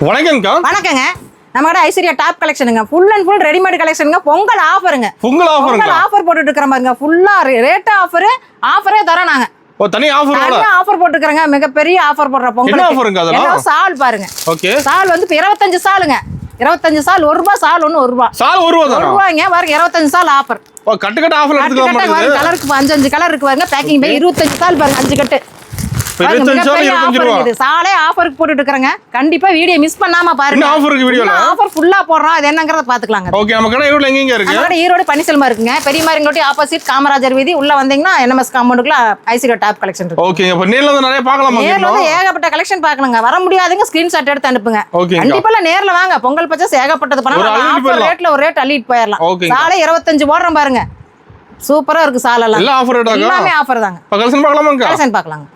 வணக்கம்க்கா. வணக்கங்க. நம்ம கடை ஐஸ்வர்யா டாப் கலெக்ஷனுங்க. ஃபுல் அண்ட் ஃபுல் ரெடிமேட் கலெக்ஷனுங்க. பொங்கல் ஆஃபருங்க. பொங்கல் ஆஃபர் போட்டுட்டு இருக்கற பாருங்க. ஃபுல்லா ரேட் ஆஃபரே தரோம் நாங்க. தனி ஆஃபர் போட்டு இருக்கறங்க. மிகப்பெரிய ஆஃபர் போடுற பொங்கல். என்ன ஆஃபருங்க அதெல்லாம்? என்ன சால் பாருங்க. ஓகே. சால் வந்து 25 சாலுங்க. 25 சால் 1 ரூபாய், சால் ஒன்னு 1 ரூபாய். சால் 1 ரூபாய் தானா? 1 ரூபாய்ங்க. பாருங்க 25 சால் ஆஃபர். கட்டு ஆஃபர் எடுத்துக்கலாம் பாருங்க. கலருக்கு 5 கலர் இருக்கு பாருங்க. பேக்கிங் பை 25 சால் பாருங்க 5 கட்டு. சாலே ஆஃபருக்கு போட்டுட்டு இருக்கறங்க. கண்டிப்பா வீடியோ மிஸ் பண்ணாம பாருங்க. என்ன ஆஃபர் இருக்கு வீடியோல? ஆஃபர் ஃபுல்லா போடுறோம். அது என்னங்கறத பாத்துக்கலாங்க. ஓகே. நம்ம கடை ஈரோட்ல எங்க இருக்கு? நம்ம கடை ஈரோடு பனிசெல்மா இருக்குங்க. பெரியமாரிங்கோட்டி ஆப்போசிட் காமராஜர் வீதி. உள்ள வந்தீங்கன்னா என்எம்எஸ் காம்பவுண்டுக்குள்ள ஐஸ்வர்யா டாப் கலெக்ஷன் இருக்கு. ஓகே. அப்ப நேர்ல வந்து நிறைய பார்க்கலாமா? நேர்ல வந்து ஏகப்பட்ட கலெக்ஷன் பார்க்கணுங்க. வர முடியாதுங்க ஸ்கிரீன்ஷாட் எடுத்து அனுப்புங்க. கண்டிப்பா நேர்ல வாங்க. பொங்கல் பச்சஸ் ஏகப்பட்டது பண்ணலாம். ஆஃபர் ரேட்ல ஒரு ரேட் அள்ளிட்டு போயிரலாம். சாலே 25 போடுறோம் பாருங்க. சூப்பரா இருக்கு சாலெல்லாம். எல்லாம் ஆஃபர் ரேட்டாங்க. எல்லாமே ஆஃபர் தாங்க. கலெக்ஷன் பார்க்கலாமாங்க? கலெக்ஷன் பார்க்கலாங்க.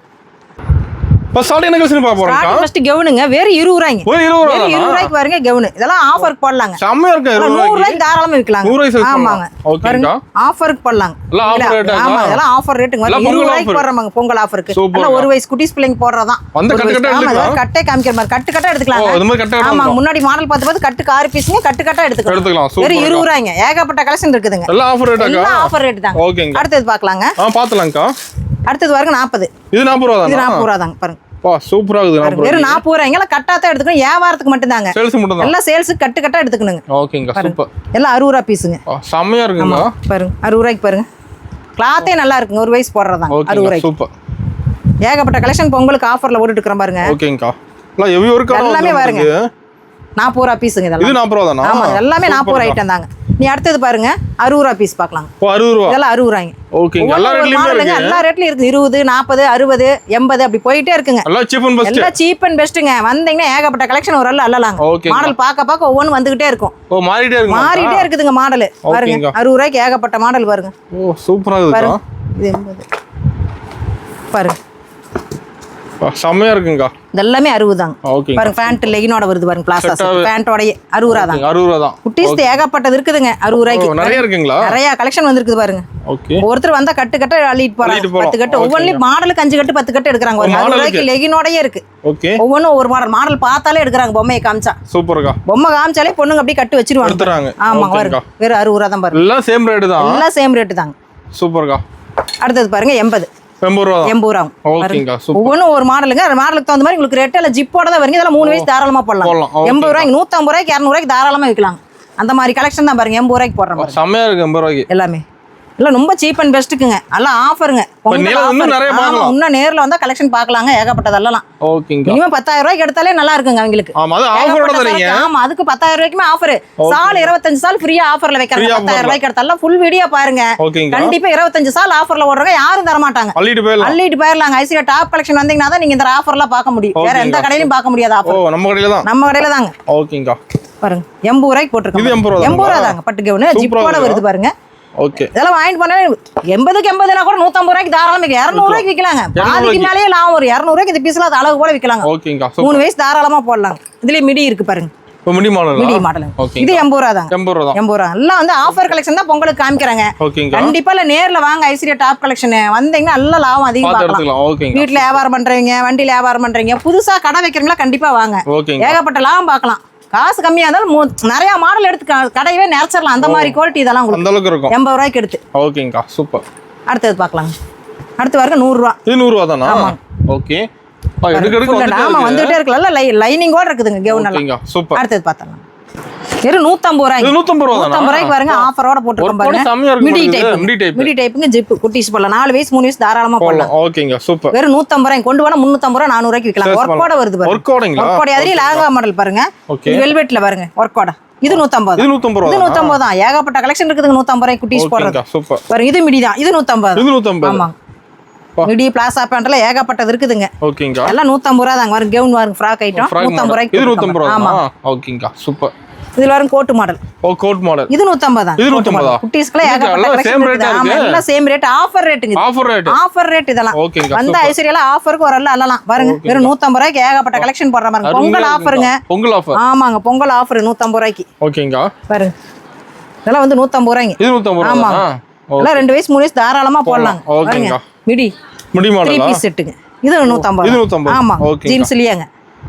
சால் என்ன கலெக்ஷன் பாப்போம்க்கா? ஃபர்ஸ்ட் கவுனுங்க. வெறும் 20 ரூபாய்ங்க. 20 ரூபாய்க்கு பாருங்க கவுன். இதெல்லாம் ஆஃபருக்கு போடலாங்க. செம்மயா இருக்கு. 100 ரூபாய்க்கு தாராளமா விக்கலாம். 100 ரூபாய் ஆமாங்க. ஓகேங்கா. ஆஃபருக்கு போடலாங்க. எல்லாம் ஆஃபர் ரேட்டாங்க. ஆமா இதெல்லாம் ஆஃபர் ரேட்டுங்க. 20 ரூபாய்க்கு போடுறோம் பொங்கல் ஆஃபருக்கு. எல்லாம் ஒரு வயசு குட்டீஸ் பிள்ளைங்க போடுறதான். வந்து கட்டு ஆமா இதெல்லாம் கட்டே காமிக்கிற மாதிரி கட்டு எடுத்துக்கலாங்க. இந்த மாதிரி கட்டு. ஆமா முன்னாடி மாடல் பார்த்து கட்டுக்கு 6 பீஸ்ங்க. கட்டு எடுத்துக்கலாம். வெறும் 20 ரூபாய்ங்க. ஏகப்பட்ட கலெக்ஷன் இருக்குதுங்க. எல்லாம் ஆஃபர் ரேட்டாங்க. எல்லாம் ஆஃபர் ரேட் தாங்க. ஓகேங்க. அடுத்து பார்க்கலாங்க. பாத்துலாம்க்கா. அடுத்து பாருங்க 40. இது 40 ரூபாய் தானா? இது 40 ரூபாய் தாங்க பாருங்க. சூப்பரா இருக்குது. வெறும் 40 ரூபாய்ங்க. எல்லாம் கட்டாதான் எடுத்துக்கணும். வியாபாரத்துக்கு மட்டும் தாங்க. சேல்ஸ் மட்டும் தான். எல்லாம் சேல்ஸ் கட்டு எடுத்துக்கணுங்க. ஓகேங்க. சூப்பர். எல்லாம் 60 ரூபாய் பீஸுங்க. செம்மையா இருக்குங்க. பாருங்க 60 ரூபாய்க்கு பாருங்க. கிளாத்தே நல்லா இருக்குங்க. ஒரு வயசு போடுறதாங்க. 60 ரூபாய்க்கு. சூப்பர். ஏகப்பட்ட கலெக்ஷன் பொங்கலுக்கு ஆஃபர்ல போட்டுட்டு இருக்கறேன் பாருங்க. ஓகேங்கா. எல்லாம் ஹெவி வர்க் எல்லாமே பாருங்க. 40 ரூபாய் பீஸுங்க இதெல்லாம். இது 40 ரூபாய் தானா? ஆமா எல்லாமே 40 ரூபாய் ஐட்டம் தாங்க. நீ அடுத்தது பாருங்க 60 ரூபாய் பீஸ் பார்க்கலாம். 60 ரூபாய். இதெல்லாம் 60 ரூபாய்ங்க. ஓகேங்க. எல்லா ரேட்லயும் இருக்கு. எல்லா ரேட்லயும் இருக்கு. 20, 40, 60, 80 அப்படி போயிட்டே இருக்குங்க. எல்லாம் சீப் அண்ட் பெஸ்ட். எல்லாம் சீப் அண்ட் பெஸ்ட்ங்க. வந்தீங்கன்னா ஏகப்பட்ட கலெக்ஷன் ஒரு அல்லலாங்க. மாடல் பார்க்க ஒவ்வொன்னு வந்துகிட்டே இருக்கும். மாறிட்டே இருக்குதுங்க மாடல். பாருங்க 60 ரூபாய்க்கு ஏகப்பட்ட மாடல் பாருங்க. சூப்பரா இருக்கு. இது 80. பாருங்க செம்மையா இருக்குங்க. இதெல்லாமே 60 தாங்க. பாருங்க பேண்ட் லெகினோட வருது பாருங்க. பிளாசா பேண்டோட 60 ரூபாய் தாங்க. 60 ரூபாய் தான். குட்டீஸ் ஏகப்பட்டது இருக்குதுங்க. 60 ரூபாய்க்கு நிறைய இருக்குங்களா? நிறைய கலெக்ஷன் வந்திருக்குது பாருங்க. ஓகே. ஒருத்தர் வந்தா கட்டு அள்ளிட்டு போறாங்க. 10 கட்டு ஒவ்வொன்றும் மாடலுக்கு 5 கட்டு 10 கட்டு எடுக்கறாங்க. 60 ரூபாய்க்கு லெகினோடயே இருக்கு. ஓகே. ஒவ்வொன்றும் ஒரு மாடல் பார்த்தாலே எடுக்கறாங்க. பொம்மையை காமிச்சா சூப்பர்க்கா. பொம்மை காமிச்சாலே பொண்ணுங்க அப்படியே கட்டு வச்சிருவாங்க. ஆமா பாருங்க. வெறும் 60 ரூபாய் தான் பாருங்க. எல்லாம் சேம் ரேட் தான். எல்லாம் சேம் ரேட் தாங்க. சூப்பர்க்கா. அடுத்தது பாருங்க 80. 80 ரூபாய். ஓகேங்க. ஒவ்வொன்றும் ஒரு மாடலுங்க. மாடலுக்கு தகுந்த மாதிரி உங்களுக்கு ரேட் எல்லாம் ஜிப்போட தான் வருங்க. இதெல்லாம் 3 வயசு தாராளமா போடலாம். 80 ரூபாய்க்கு 150 ரூபாய்க்கு 200 ரூபாய்க்கு தாராளமா விற்கலாம். அந்த மாதிரி கலெக்ஷன் தான் பாருங்க. 80 ரூபாய்க்கு போடுறோம். செம்மையா இருக்கு 80 ரூபாய்க்கு. எல்லாமே எல்லாம் ரொம்ப சீப் அண்ட் பெஸ்ட்டுக்குங்க. எல்லாம் ஆஃபருங்க. இன்னும் நேரில் வந்தா கலெக்ஷன் பார்க்கலாங்க. ஏகப்பட்டதெல்லாம். மினிமம் 10,000 ரூபாய்க்கு எடுத்தாலே நல்லா இருக்குங்க அவங்களுக்கு. ஆமா அதுக்கு 10,000 ரூபாய்க்குமே ஆஃபர். சால் 25 சால் ஃப்ரீயா ஆஃபர்ல வைக்கிறாங்க. 10,000 ரூபாய்க்கு எடுத்தாலும் ஃபுல் வீடியோ பாருங்க. கண்டிப்பா 25 சால் ஆஃபர்ல ஓடுறவங்க யாரும் தர மாட்டாங்க. அள்ளிட்டு போயிடலாங்க. ஐஸ்வர்யா டாப் கலெக்ஷன் வந்தீங்கன்னா தான் நீங்க இந்த ஆஃபர்லாம் பார்க்க முடியும். வேற எந்த கடையிலும் பார்க்க முடியாத ஆஃபர் நம்ம கடையில தாங்க. பாருங்க 80 ரூபாய்க்கு போட்டுருக்கோம். 80 ரூபாய் தாங்க. பட்டு கவுன் ஜிப்போட வருது பாருங்க. ஓகே. இதெல்லாம் வாங்கிட்டு போனா 80க்கு 80னா கூட 150 ரூபாய்க்கு தாராளமா 200 ரூபாய்க்கு விக்கலாங்க. பாதிக்கு மேலயே லாபம் ஒரு 200 ரூபாய்க்கு இந்த பீஸ்ல அழகு போல விக்கலாங்க. ஓகேங்க. 3 வயசு தாராளமா போடலாம். இதுலயே மிடி இருக்கு பாருங்க. Midi model. இது 80 ரூபாய் தாங்க. 80 ரூபாய். எல்லாம் வந்து ஆஃபர் கலெக்ஷன் தான் பொங்கலுக்கு காமிக்கறாங்க. கண்டிப்பா நேர்ல வாங்க. ஐஸ்வர்யா டாப் கலெக்ஷன் வந்தீங்கன்னா நல்ல லாபம் அதிகம் பார்க்கலாம். வீட்ல வியாபாரம் பண்றவங்க, வண்டில வியாபாரம் பண்றவங்க, புதுசா கடை வைக்கிறவங்களா கண்டிப்பா வாங்க. ஏகப்பட்ட லாபம் பார்க்கலாம். காசு கம்மியா இருந்தாலும் நிறைய மாடல் எடுத்து கடையவே நிறச்சிடலாம். அந்த மாதிரி குவாலிட்டி இதெல்லாம் உங்களுக்கு 80 ரூபாய்க்கு எடுத்து. ஓகேங்கா. சூப்பர். அடுத்தது பார்க்கலாம். அடுத்து பாருங்க 100 ரூபாய். இது 100 ரூபாய் தானா? ஓகே. ஆமா வந்துட்டே இருக்குல்ல. லைனிங்கோட இருக்குதுங்க கவுன் எல்லாம். சூப்பர். அடுத்தது பார்த்தலாம். வெறும் 150 ரூபாய். 150 ரூபாய்க்கு பாருங்க. ஆஃபரோட போட்டுருக்கோம் பாருங்க. மிடி டைப்புங்க. ஜிப் குட்டீஸ் போடலாம். 4 வயசு 3 வயசு தாராளமா போடலாம். ஓகேங்க. சூப்பர். வெறும் 150 ரூபாய். கொண்டு போனா 350 ரூபாய் 400 ரூபாய்க்கு விக்கலாம். ஒர்க்கோட வருது பாருங்க. ஒர்க்கோட அதுலயே லாங்கா மாடல் பாருங்க. வெல்வெட்ல பாருங்க ஒர்க்கோட. இது 150. இது 150 தான். ஏகப்பட்ட கலெக்ஷன் இருக்குதுங்க. 150 ரூபாய் குட்டீஸ் போடுறது. சூப்பர். பாருங்க இது மிடி தான். இது 150. ஆமா. மிடி பிளாசா பேண்ட்ல ஏகப்பட்டது இருக்குதுங்க. ஓகேங்க. எல்லாம் 150 ரூபாய் தாங்க. வரும் கவுன் வரும் ஃப்ராக் ஐட்டம் 150 ரூபாய்க்கு. இது 150 ரூபாய். ஆமா. ஓகேங்க. சூப்பர். இதுல வரும் கோட் மாடல். Code model. இது 150 தான். இது 150. குட்டீஸ்க்குலாம் ஏகப்பட்ட கலெக்ஷன் இருக்கு. ஆமா எல்லாம் சேம் ரேட். ஆஃபர் ரேட்டுங்க. ஆஃபர் ரேட் இதெல்லாம். வந்த ஐஸ்வர்யால ஆஃபருக்கு ஒரு அல்லலாம் பாருங்க. வெறும் 150 ரூபாய்க்கு ஏகப்பட்ட கலெக்ஷன் போடுற பாருங்க. பொங்கல் ஆஃபருங்க. பொங்கல் ஆஃபர். ஆமாங்க பொங்கல் ஆஃபர் 150 ரூபாய்க்கு. ஓகேங்க. பாருங்க. இதெல்லாம் வந்து 150 ரூபாய்ங்க. இது 150 ரூபாய். ஆமா. எல்லாம் 2 வயசு 3 வயசு தாராளமா போடலாம். பாருங்க. மிடி 3 பீஸ் செட்டுங்க. இது 150. இது 150. ஆமா ஜீன்ஸ்லயேங்க.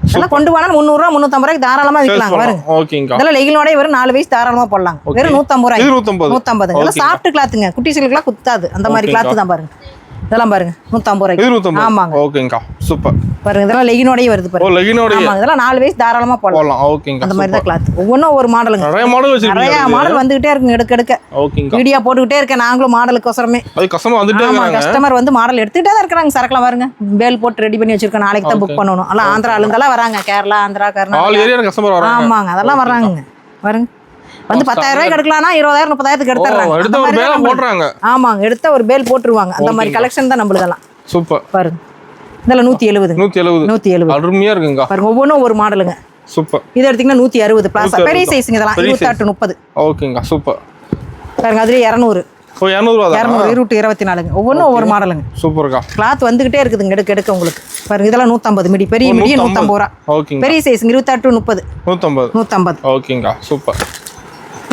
இதெல்லாம் கொண்டு போனா 300 ரூபா 350 ரூபாய்க்கு தாராளமா விற்கலாம் பாருங்க. ஓகேங்கா. இதெல்லாம் லெகினோட வெறும் 4 வயசு தாராளமா போடலாம். வெறும் 150 ரூபாய். இது 150. 150. இதெல்லாம் சாஃப்ட் கிளாத்துங்க. குட்டிகளுக்குலாம் குத்தாது. அந்த மாதிரி கிளாத் தான் பாருங்க. இதெல்லாம் பாருங்க 150 ரூபாய்க்கு. இது 150. ஆமாங்க. ஓகேங்கா. சூப்பர். பாருங்க இதெல்லாம் லெகினோடயே வருது பாருங்க. ஓ லெகினோட. ஆமா இதெல்லாம் 4 வயசு தாராளமா போடலாம். ஓகேங்கா. அந்த மாதிரி தான் கிளாத். ஒவ்வொன்றும் ஒரு மாடலுங்க. நிறைய மாடல் வச்சிருக்கீங்க. நிறைய மாடல் வந்துகிட்டே இருக்குங்க எடுக்க. ஓகேங்கா. வீடியோ போட்டுக்கிட்டே இருக்கேன் நாங்களும் மாடலுக்கோசரமே. அது கஸ்டமர் வந்துட்டே இருக்காங்க. கஸ்டமர் வந்து மாடல் எடுத்துக்கிட்டே தான் இருக்காங்க. சரக்குலாம் பாருங்க. பேல் போட்டு ரெடி பண்ணி வச்சிருக்கோம். நாளைக்கு தான் புக் பண்ணணும். எல்லாம் ஆந்திரால இருந்தெல்லாம் வராங்க. Kerala, Andhra, Karnataka. All area customer வராங்க. ஆமாங்க அதெல்லாம் வர்றாங்க. பாருங்க. வந்து 10,000 ரூபாய்க்கு எடுக்கலாம்னா 20,000 30,000க்கு எடுத்துறாங்க. எடுத்த ஒரு பேல் போடுறாங்க. ஆமாங்க எடுத்த ஒரு பேல் போட்டுருவாங்க. அந்த மாதிரி கலெக்ஷன் தான் நம்மளுதெல்லாம். சூப்பர். பாருங்க. இதெல்லாம் 170. 170. அருமையா இருக்குங்க. பாருங்க ஒவ்வொன்றும் ஒரு மாடலுங்க. சூப்பர். இது எடுத்தீங்கன்னா 160 பிளாஸ். பெரிய சைஸ்ங்க இதெல்லாம் 28 30. ஓகேங்க சூப்பர். பாருங்க அதுலயே 200. ஓ 200 ரூபா தான். 200 24ங்க. ஒவ்வொன்றும் ஒவ்வொரு மாடலுங்க. சூப்பர்க்கா. கிளாத் வந்துகிட்டே இருக்குதுங்க எடுக்க உங்களுக்கு. பாருங்க இதெல்லாம் 150 மிடி. பெரிய மிடி 150 ரூபா. ஓகேங்க. பெரிய சைஸ் 28 30. 150. ஓகேங்க சூப்பர்.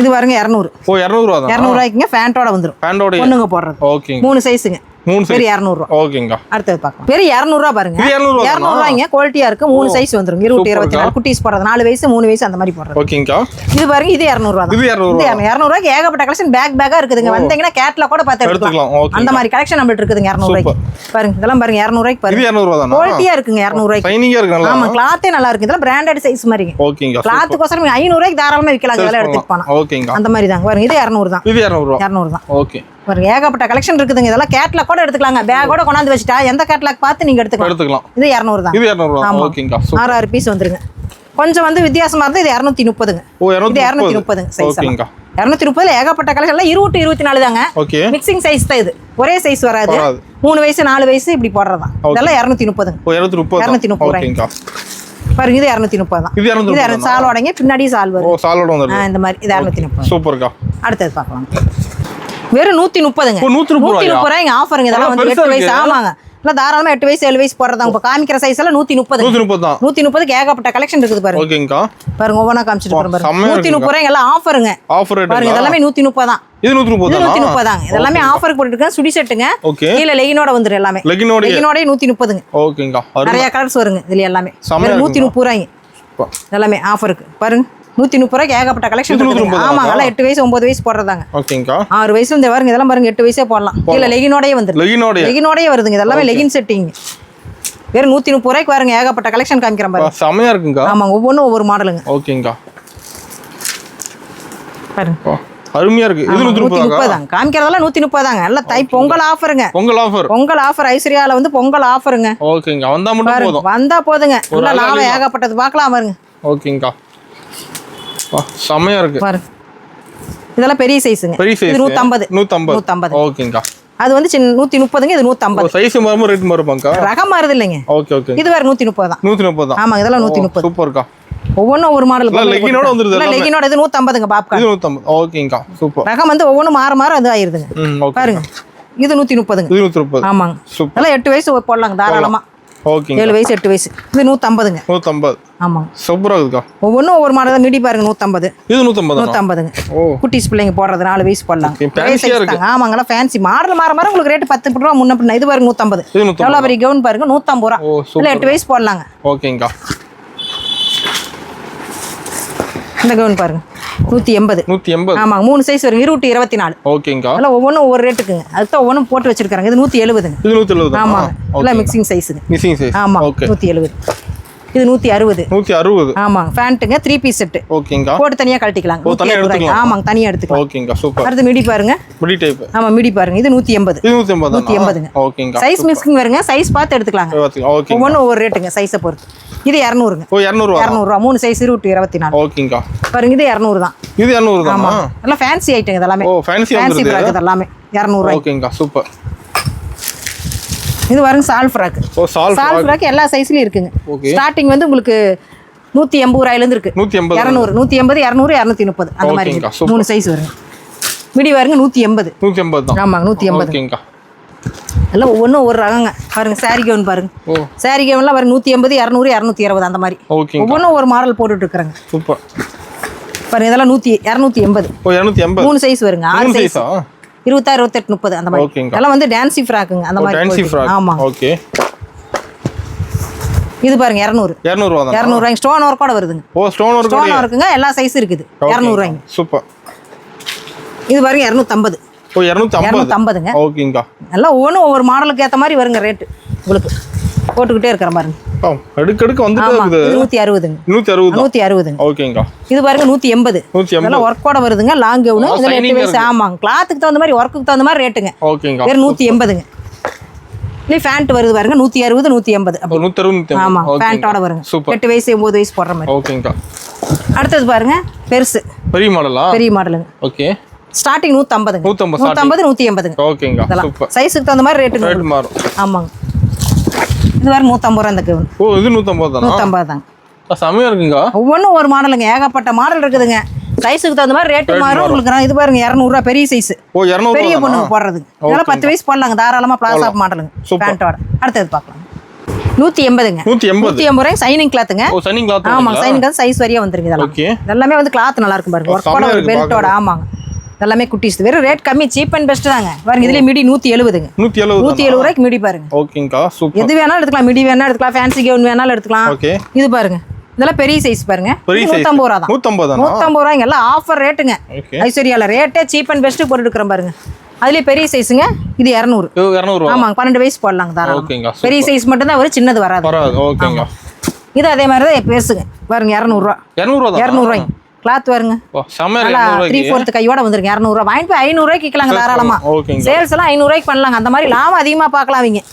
இது பாருங்க 200. ஓ 200 ரூபா தான். 200 ரூபாய்க்குங்க ஃபேண்டோட வந்துரும். ஃபேண்டோட பொண்ணுங்க போடுறது. ஓகேங்க. 3 சைஸ்ங்க. 3 சைஸ். பெரிய 200 ரூபா. ஓகேங்க. அடுத்து பார்க்கலாம். பெரிய 200 ரூபா பாருங்க. 200 ரூபாய்ங்க குவாலிட்டியா இருக்கு. 3 சைஸ் வந்துரும். 20 24 குட்டீஸ் போடுறது. 4 வயசு 3 வயசு அந்த மாதிரி போடுறது. ஓகேங்கா. இது பாருங்க இது 200 ரூபா தான். இது 200 ரூபாய்க்கு ஏகப்பட்ட கலெக்ஷன் பேக்கா இருக்குதுங்க. வந்தீங்கன்னா கேட்லாக் கூட பார்த்து எடுத்துக்கலாம். ஓகே. அந்த மாதிரி கலெக்ஷன் நம்மள்ட்ட இருக்குதுங்க 200 ரூபாய்க்கு. பாருங்க இதெல்லாம் பாருங்க 200 ரூபாய்க்கு பாருங்க. இது 200 ரூபா தான். குவாலிட்டியா இருக்குங்க 200 ரூபாய்க்கு. ஷைனிங்கா இருக்கு நல்லா. ஆமா கிளாத்தே நல்லா இருக்கு. இதெல்லாம் பிராண்டட் சைஸ் மாதிரிங்க. ஓகேங்க. கிளாத்துக்கோசரம் 500 ரூபாய்க்கு தாராளமா விக்கலாம். இதெல்லாம் எடுத்துட்டு போனா. ஓகேங்க. அந்த மாதிரி தான். பாருங்க இது 200 தான். இது 200 ரூபா. 200 தான். ஓகே. பாருங்க ஏகப்பட்ட கலெக்ஷன் இருக்குதுங்க. இதெல்லாம் கேட்லாக் கூட எடுத்துக்கலாங்க. பேக்கோட கொண்டாந்து வச்சிட்டா எந்த கேட்லாக் பார்த்து நீங்க எடுத்துக்கலாம். இது 200 தான். இது 200 ரூபா. ஓகேங்க. 6 பீஸ் வந்துருங்க. கொஞ்சம் வந்து வித்தியாசமா இருந்தா இது 230ங்க. ஓ இது 230 சைஸ். ஓகேங்க. 230 ஏகப்பட்ட கலெக்ஷன்ல 20 24 தாங்க. ஓகே. மிக்சிங் சைஸ் தான் இது. ஒரே சைஸ் வராது. 3 வயசு 4 வயசு இப்படி போடுறதா. இதெல்லாம் 230. ஓ 230. ஓகேங்க. பாருங்க இது 230 தான். இது 230. சாலோடங்க பின்னாடி சால் வரும். ஓ சாலோட வந்துருது. இந்த மாதிரி இது 230. சூப்பர்க்கா. அடுத்து பார்க்கலாம். வெறும் 130ங்க. ஓ 130 ரூபாய்ங்க ஆஃபருங்க. இதெல்லாம் வந்து 8 வயசு. ஆமாங்க. இல்ல தாராளமா 8 வயசு 7 வயசு போடுறதாங்க. இப்ப காமிக்கிற சைஸ் எல்லாம் 130. 130 தான். 130க்கு ஏகப்பட்ட கலெக்ஷன் இருக்குது பாருங்க. ஓகேங்கா. பாருங்க ஒவ்வொண்ணா காமிச்சிட்டு போறேன் பாருங்க. 130 ரூபாய்ங்க எல்லாம் ஆஃபருங்க. ஆஃபர் ரேட் பாருங்க இதெல்லாம் 130 தான். இது 130 தான். 130 தாங்க. இதெல்லாம் ஆஃபருக்கு போட்டுட்டு இருக்கேன். சுடி செட்டுங்க. ஓகே. கீழ லெகினோட வந்துரும் எல்லாமே. லெகினோட 130ங்க. ஓகேங்கா. நிறைய கலர்ஸ் வருங்க இதுல எல்லாமே. 130 ரூபாய்ங்க. எல்லாமே ஆஃபருக்கு பாருங்க. 130 ரூபாய்க்கு ஏகப்பட்ட கலெக்ஷன் இருக்கு. ஆமாங்க எல்லாம் 8 வயசு 9 வயசு போடுறதாங்க. ஓகேங்கா. 6 வயசுல இந்த பாருங்க இதெல்லாம் பாருங்க 8 வயசே போடலாம். கீழ லெகினோடயே வந்துரும். லெகினோடயே வருதுங்க. இதெல்லாம் லெகின் செட்டிங். வெறும் 130 ரூபாய்க்கு பாருங்க ஏகப்பட்ட கலெக்ஷன் காமிக்கிறேன் பாருங்க. செமையா இருக்குங்க. ஆமாங்க ஒவ்வொன்றும் ஒவ்வொரு மாடலுங்க. ஓகேங்கா. பாருங்க அருமையா இருக்கு. இது 130 தாங்க. காமிக்கிறதெல்லாம் 130 தாங்க. எல்லாம் தை பொங்கல் ஆஃபருங்க. பொங்கல் ஆஃபர் ஐஸ்வர்யால வந்து பொங்கல் ஆஃபருங்க. ஓகேங்க. வந்தா மட்டும் போதும். வந்தா போதுங்க. இல்ல லாபம் ஏகப்பட்டது பார்க்கலாம் பாருங்க. ஓகேங்கா. செமையா இருக்கு. பாருங்க இதெல்லாம் பெரிய சைஸ்ங்க. இது 150. ஓகேங்கா. அது வந்து 130ங்க. இது 150. சைஸ் மாறும் ரேட் மாறுமாங்க. ரகம் மாறுது இல்லைங்க. Okay okay. இது வேற 130 தான். 130 தான். ஆமாங்க இதெல்லாம் 130. சூப்பர்க்கா. ஒவ்வொன்றும் ஒரு மாடல். லெகினோட வந்துருது. லெகினோட இது 150ங்க பாப்கார்ன். இது 150. ஓகேங்கா. சூப்பர். ரகம் வந்து ஒவ்வொன்றும் மாற அது ஆயிருதுங்க. பாருங்க இது 130ங்க. இது 130. ஆமாங்க. எல்லாம் 8 வயசு போடலாங்க தாராளமா. ஓகேங்க. 7 வயசு 8 வயசு. இது 150ங்க. 150. ஆமாங்க. சூப்பரா இருக்குக்கா. ஒவ்வொன்றும் ஒவ்வொரு மாடல். மிடி பாருங்க 150. இது 150ங்க. ஓ குட்டிஸ் பிள்ளைங்க போடுறது 4 வயசு போடலாம். ஃபேன்சியா இருக்கு. ஆமாங்க எல்லாம் ஃபேன்சி மாடல் மாற உங்களுக்கு ரேட் 10 ரூபா முன்ன பின்ன. இது பாருங்க 150. எவ்வளவு பெரிய கவுன் பாருங்க 150 ரூபா. இல்ல 8 வயசு போடலாங்க. ஓகேங்கா. இந்த கவுன் பாருங்க 180. ஆமாங்க 3 சைஸ் வரும். 20 24. ஓகேங்கா. எல்லாம் ஒவ்வொன்றும் ஒவ்வொரு ரேட்டுக்குங்க. அதுதான் ஒவ்வொன்றும் போட்டு வச்சிருக்காங்க. இது 170ங்க. இது 170. ஆமாங்க எல்லாம் மிக்சிங் சைஸுங்க. Mixing size. ஆமா 170. இது 160. 160. ஆமாங்க ஃபேண்ட்டுங்க 3 பீஸ் செட். ஓகேங்கா. போட்டு தனியா கழட்டிக்கலாம். ஆமாங்க தனியா எடுத்துக்கலாம். ஓகேங்கா சூப்பர். அடுத்து மிடி பாருங்க. Midi type. ஆமா மிடி பாருங்க. இது 180. இது 180. 180ங்க. ஓகேங்கா. சைஸ் மிக்சிங் வருங்க. சைஸ் பார்த்து எடுத்துக்கலாங்க. ஓகே. ஒவ்வொன்றும் ஒவ்வொரு ரேட்டுங்க சைஸை பொறுத்து. இது 200ங்க. ஓ 200 ரூபா. 3 சைஸ் 20 24. ஓகேங்கா. பாருங்க இது 200 தான். இது 200 தான். ஆமா எல்லாம் ஃபேன்சி ஐட்டம் இதெல்லாம். ஓ ஃபேன்சி ஃப்ராக் இதெல்லாம் 200 ரூபாய். ஓகேங்கா சூப்பர். இது பாருங்க சால் ஃப்ராக். ஓ சால் ஃப்ராக் எல்லா சைஸ்லயும் இருக்குங்க. ஸ்டார்டிங் வந்து உங்களுக்கு 180 ரூபாயில இருந்து இருக்கு. 180. 200 180 200 230 அந்த மாதிரி 3 சைஸ் வருங்க. மிடி பாருங்க 180. 180 தான். ஆமாங்க 180. ஓகேங்கா. எல்லாம் ஒவ்வொன்றும் ஒரு ரகங்க. பாருங்க சாரி கவுன் பாருங்க. சாரி கவுன்லாம் பாருங்க 180 200 220 அந்த மாதிரி ஒவ்வொன்றும் ஒரு மாடல் போட்டுட்டு இருக்காங்க. சூப்பர். பாருங்க இதெல்லாம் 280. ஓ 280. 3 சைஸ் வருங்க. 6 சைஸ் 26 28 30 அந்த மாதிரி. எல்லாம் வந்து டான்சி ஃப்ராக்குங்க அந்த மாதிரி. டான்சி ஃப்ராக். ஆமா ஓகே. இது பாருங்க 200. 200 ரூபா தான். 200 ரூபாய்க்கு ஸ்டோன் ஒர்க்கோட வருதுங்க. ஓ ஸ்டோன் ஒர்க் இருக்குங்க, எல்லா சைஸ் இருக்குது. 200 ரூபாய்க்கு. சூப்பர். இது பாருங்க 250. ஓ 250. 250ங்க. ஓகேங்கா. எல்லாம் ஒவ்வொரு மாடலுக்கு ஏத்த மாதிரி வருங்க ரேட். உங்களுக்கு போட்டுக்கிட்டே இருக்கிற பாருங்க. அடுக்கு வந்துட்டே இருக்குது. 160ங்க. 160. ஓகேங்கா. இது பாருங்க 180. இதெல்லாம் ஒர்க்கோட வருதுங்க. Long gown. இதுல 8 வயசு. ஆமாங்க. கிளாத்துக்கு தகுந்த மாதிரி ஒர்க்குக்கு தகுந்த மாதிரி ரேட்டுங்க. ஓகேங்கா. வேற 180ங்க. இதுல ஃபேண்ட் வருது பாருங்க 160 180. அப்ப 160. ஆமா ஃபேண்டோட வருங்க. 8 வயசு 9 வயசு போடுற மாதிரி. ஓகேங்கா. அடுத்து பாருங்க பெருசு. பெரிய மாடலா? பெரிய மாடலுங்க. ஓகே. ஸ்டார்டிங் 150ங்க. 150 180ங்க. ஓகேங்கா. சூப்பர். சைஸ்க்கு தகுந்த மாதிரி ரேட் மாறும். ஆமாங்க. இது வேற 150 ரூபாய் இந்த கவுன். ஓ இது 150 தானா? 150 தாங்க. செமையா இருக்குங்க. ஒவ்வொன்றும் ஒரு மாடலுங்க. ஏகப்பட்ட மாடல் இருக்குதுங்க. சைஸுக்கு தகுந்த மாதிரி ரேட் மாறும். உங்களுக்கு இது பாருங்க 200 ரூபாய் பெரிய சைஸ். ஓ 200 பெரிய பொண்ணுக்கு போடுறது. இதெல்லாம் 10 வயசு போடலாங்க தாராளமா. பிளாசா மாடலுங்க. பேண்டோட. அடுத்தது பார்க்கலாம். 180ங்க. 180 ரூபாய் சைனிங் கிளாத்துங்க. ஓ சைனிங் கிளாத். ஆமா சைனிங் கிளாத் சைஸ் வரையா வந்துருங்க இதெல்லாம். ஓகே. எல்லாமே வந்து கிளாத் நல்லா இருக்கும் பாருங்க. ஒர்க்கோட ஒரு பெல்ட்டோட. ஆமாங்க. எல்லாமே குட்டிஸ். வெறும் ரேட் கம்மி, சீப் அண்ட் பெஸ்ட் தாங்க. பாருங்க இதுல மிடி 170ங்க. 170 ரூபாய்க்கு மிடி பாருங்க. ஓகேங்கா. சூப்பர். எது வேணாலும் எடுத்துக்கலாம். மிடி வேணா எடுத்துக்கலாம், ஃபேன்சி கவுன் வேணாலும் எடுத்துக்கலாம். ஓகே. இது பாருங்க இதெல்லாம் பெரிய சைஸ் பாருங்க. 150 ரூபா தான். 150 ரூபாய்ங்க. எல்லாம் ஆஃபர் ரேட்டுங்க. ஐஸ்வர்யால ரேட்டே சீப் அண்ட் பெஸ்ட் போட்டு இருக்கிறேன் பாருங்க. அதுலயே பெரிய சைஸுங்க. இது 200. 200. ஆமாங்க 12 வயசு போடலாங்க தாராளமா. ஓகேங்கா. பெரிய சைஸ் மட்டும் தான் வரும், சின்னது வராது. ஓகேங்கா. இது அதே மாதிரி தான் பெருசுங்க. பாருங்க 200 ரூபா. 200 ரூபாய்ங்க. கிளாத் வருங்க. செமையா 3/4 கையோட வந்துருங்க. 200 ரூபாய் வாங்கிட்டு போய் 500 ரூபாய்க்கு விற்கலாங்க தாராளமா. சேல்ஸ் எல்லாம் 500 ரூபாய்க்கு பண்ணலாங்க. அந்த மாதிரி லாபம் அதிகமா பார்க்கலாம் அவங்க.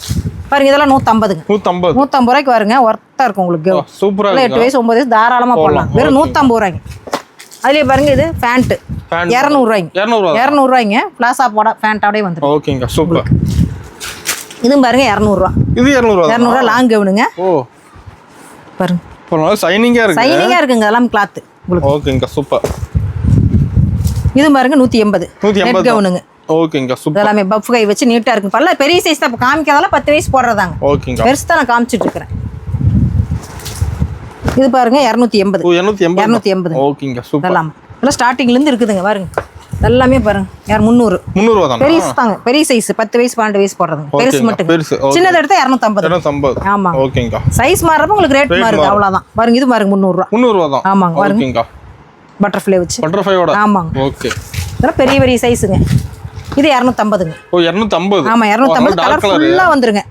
பாருங்க இதெல்லாம் 150ங்க. 150 ரூபாய்க்கு வருங்க. ஒர்த்தா இருக்கும் உங்களுக்கு. சூப்பரா இருக்கு. 8 வயசு 9 வயசு தாராளமா போடலாம். வெறும் 150 ரூபாய்ங்க. அதுலயே பாருங்க இது பேண்ட் 200 ரூபாய்ங்க. 200 ரூபாய்ங்க. பிளாசா போட பேண்டோடே வந்துரும். ஓகேங்க. சூப்பர். இதுவும் பாருங்க 200 ரூபாய். இது 200 ரூபாய் லாங் கவுனுங்க. ஓ பாருங்க. சைனிங்கா இருக்கு. சைனிங்கா இருக்குங்க. எல்லாம் கிளாத் உங்களுக்கு. ஓகேங்க. சூப்பர். இது பாருங்க 180. நெட் கவுனுங்க. ஓகேங்க. சூப்பர். எல்லாமே பஃப் கை வச்சு நீட்டா இருக்கு. பல்ல பெரிய சைஸ் தான் காமிக்கிறதால 10 வயசு போடுறதாங்க. ஓகேங்க. பெருசு தான் நான் காமிச்சிட்டு இருக்கேன். இது பாருங்க 280. 280. ஓகேங்க. சூப்பர். எல்லாம் ஸ்டார்டிங்ல இருந்து இருக்குதுங்க பாருங்க. எல்லாமே பாருங்க 300 ரூபாய் தான். பெரிய தாங்க. பெரிய சைஸ் 10 வயசு 12 வயசு போடுறதுங்க. பெருசு மட்டும். சின்னது எடுத்தா 250. ஆமா. ஓகேங்க. சைஸ் மாறப்ப உங்களுக்கு ரேட் மாறுது அவ்வளவுதான். பாருங்க இது பாருங்க 300 ரூபாய். 300 ரூபாய் தான். ஆமாங்க. ஓகேங்க. பட்டர்ஃப்ளை வச்சு. பட்டர்ஃப்ளையோட. ஆமாங்க. ஓகே. இதெல்லாம் பெரிய பெரிய சைஸ்ங்க. இது 250ங்க. ஓ 250. ஆமா 250. கலர் ஃபுல்லா வந்துருங்க.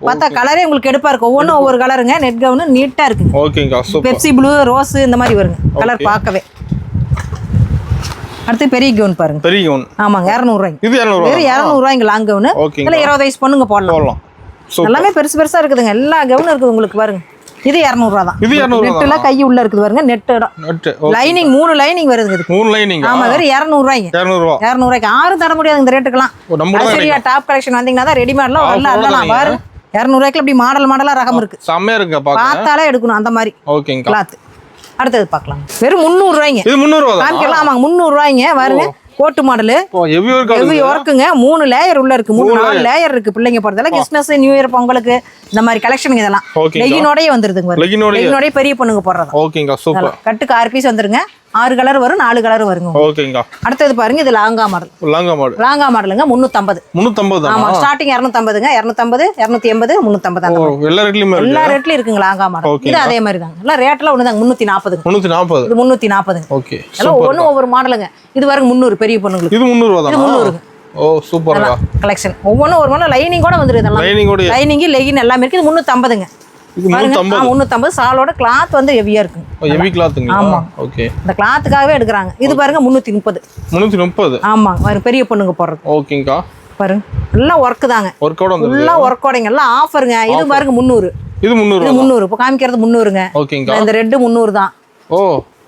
பார்த்தா கலரே உங்களுக்கு எடுப்பா இருக்கு. ஒவ்வொன்றும் ஒவ்வொரு கலருங்க. நெட் கவுன் நீட்டா இருக்குங்க. ஓகேங்க. சூப்பர். பெப்சி ப்ளூ, ரோஸ் இந்த மாதிரி வருங்க கலர் பார்க்கவே. அடுத்து பெரிய கவுன் பாருங்க. பெரிய கவுன். ஆமாங்க 200 ரூபாய்ங்க. இது 200 வெறும் 200 ரூபாய்ங்க லாங் கவுன். இல்ல 20 வயசு பொண்ணுங்க போடலாம். எல்லாமே பெருசு பெருசா இருக்குதுங்க. எல்லா கவுனும் இருக்குது உங்களுக்கு பாருங்க. இது 200 ரூபாய் தான். இது 200 நெட்ல கை உள்ள இருக்குது பாருங்க. நெட் லைனிங் 3 லைனிங் வருது இதுக்கு. 3 லைனிங். ஆமா வெறும் 200 ரூபாய்ங்க. 200 ரூபாய்க்கு யாரும் தர முடியாது இந்த ரேட்டுக்குலாம். சரியா டாப் கலெக்ஷன் வந்தீங்கன்னா தான் ரெடிமேட்லாம் வரலாம் பாருங்க. 200 ரூபாய்க்கு இப்படி மாடலா ரகம் இருக்கு. செமையா இருக்கு பாக்க. பார்த்தாலே எடுக்கணும் அந்த மாதிரி. ஓகேங்க. கிளாத். அடுத்தது பார்க்கலாம். வெறும் 300 ரூபாய்ங்க. இது 300 ரூபாய் தான். காமிக்கலாம். ஆமாங்க 300 ரூபாய்ங்க. பாருங்க கோட் மாடல். ஹெவி ஒர்க்குங்க. 3 லேயர் உள்ள இருக்கு. 4 லேயர் இருக்கு. பிள்ளைங்க போறதால கிறிஸ்மஸ் நியூ இயர் பொங்கலுக்கு இந்த மாதிரி கலெக்ஷன் இதெல்லாம் லெகினோடயே வந்துருதுங்க. லெகினோடயே பெரிய பொண்ணுங்க போடுறது. ஓகேங்க. சூப்பர். கட்டுக்கு 6 பீஸ் வந்துருங்க. 6 கலர் வரும். 4 கலர் வருங்க. ஓகேங்க. அடுத்தது பாருங்க இது லாங்கா மாடல். லாங்கா மாடலுங்க 350. ஆமா ஸ்டார்டிங் 250ங்க. 250 280 350 தான். எல்லா ரேட்லயும் இருக்குங்க லாங்கா மாடல். இது அதே மாதிரி தாங்க. எல்லாம் ரேட்ல ஒண்ணுதாங்க. 340. இது 340. ஓகே. எல்லாம் ஒவ்வொரு மாடலுங்க. இது பாருங்க 300 பெரிய பொண்ணுங்களுக்கு. இது 300 ரூபாய் தான். 300. ஓ சூப்பர்ங்க. கலெக்ஷன் ஒவ்வொன்றும் ஒரு மாதிரி லைனிங் கூட வந்துருது. இதெல்லாம் லைனிங் லெகின் எல்லாமே இருக்கு. இது 350ங்க. இது 350. சாலோட கிளாத் வந்து ஹெவியா இருக்கு. ஹெவி கிளாத்ங்க. ஆமா. ஓகே. இந்த கிளாத்துக்காகவே எடுக்கறாங்க. இது பாருங்க 330. ஆமா பெரிய பொண்ணுங்க போடுறது. ஓகேங்கா. பாருங்க எல்லாம் ஒர்க் தாங்க. ஒர்க்கோட வந்து எல்லாம் ஒர்க்கோடங்க. எல்லாம் ஆஃபருங்க. இது பாருங்க 300. இது 300. இப்போ காமிக்கிறது 300ங்க. ஓகேங்கா. இந்த ரெட் 300 தான். ஓ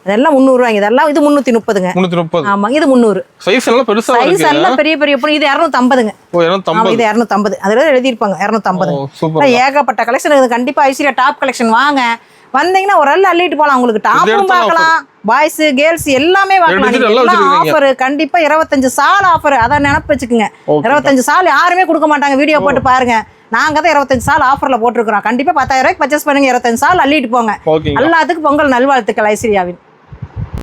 இதெல்லாம் 300 ரூபாய்ங்க. இதெல்லாம் இது 330ங்க. 330. ஆமா இது 300. சைஸ் எல்லாம் பெருசா இருக்கு. சைஸ் எல்லாம் பெரிய பெரிய பொண்ணு. இது 250ங்க. ஓ 250. இது 250. அதுல எழுதி இருப்பாங்க 250. ஓ சூப்பர். ஏகப்பட்ட கலெக்ஷன் இருக்குது. கண்டிப்பா ஐஸ்வர்யா டாப் கலெக்ஷன் வாங்க. வந்தீங்கன்னா ஒரு எல்லாம் அள்ளிட்டு போலாம். உங்களுக்கு டாப்பும் பார்க்கலாம். பாய்ஸ் கேர்ள்ஸ் எல்லாமே வாங்கலாம். ஆஃபர் கண்டிப்பா 25 சால் ஆஃபர். அத நினைப்பு வச்சுக்கோங்க. 25 சால் யாருமே கொடுக்க மாட்டாங்க. வீடியோ போட்டு பாருங்க. நாங்க தான் 25 சால் ஆஃபர்ல போட்டுருக்கோம். கண்டிப்பா 10,000 ரூபாய்க்கு பர்ச்சேஸ் பண்ணுங்க. 25 சால் அள்ளிட்டு போங்க. எல்லாத்துக்கும் பொங்கல் நல்வாழ்த்துக்கள் ஐஸ்வர்யாவின்.